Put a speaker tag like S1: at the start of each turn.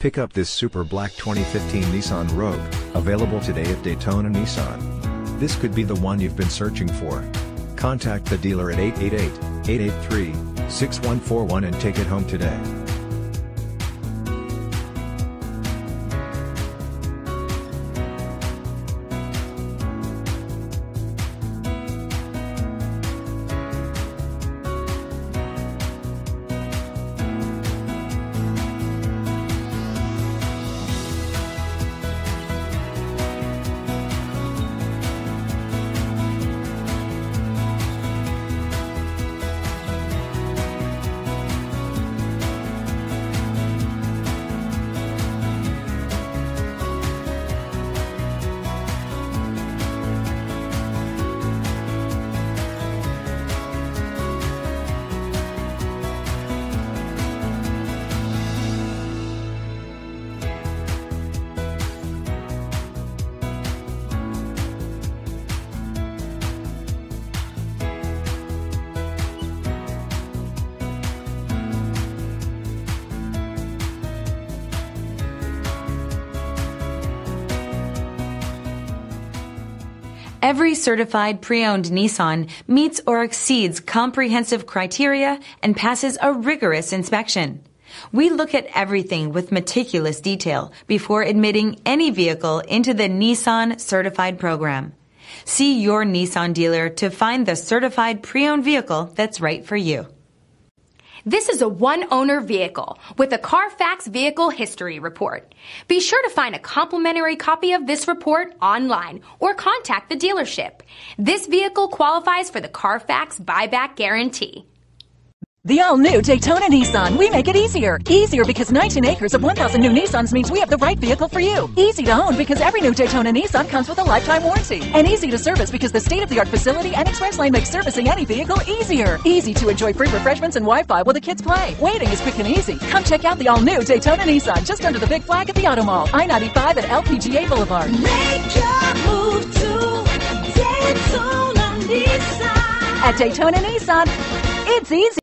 S1: Pick up this super black 2015 Nissan Rogue, available today at Daytona Nissan. This could be the one you've been searching for. Contact the dealer at 888-883-6141 and take it home today.
S2: Every certified pre-owned Nissan meets or exceeds comprehensive criteria and passes a rigorous inspection. We look at everything with meticulous detail before admitting any vehicle into the Nissan Certified program. See your Nissan dealer to find the certified pre-owned vehicle that's right for you.
S3: This is a one-owner vehicle with a CARFAX Vehicle History Report. Be sure to find a complimentary copy of this report online or contact the dealership. This vehicle qualifies for the CARFAX Buyback Guarantee.
S4: The all-new Daytona Nissan. We make it easier. Easier because 19 acres of 1,000 new Nissans means we have the right vehicle for you. Easy to own because every new Daytona Nissan comes with a lifetime warranty. And easy to service because the state-of-the-art facility and express lane makes servicing any vehicle easier. Easy to enjoy free refreshments and Wi-Fi while the kids play. Waiting is quick and easy. Come check out the all-new Daytona Nissan just under the big flag at the Automall. I-95 at LPGA Boulevard.
S5: Make your move to Daytona Nissan.
S4: At Daytona Nissan, it's easy.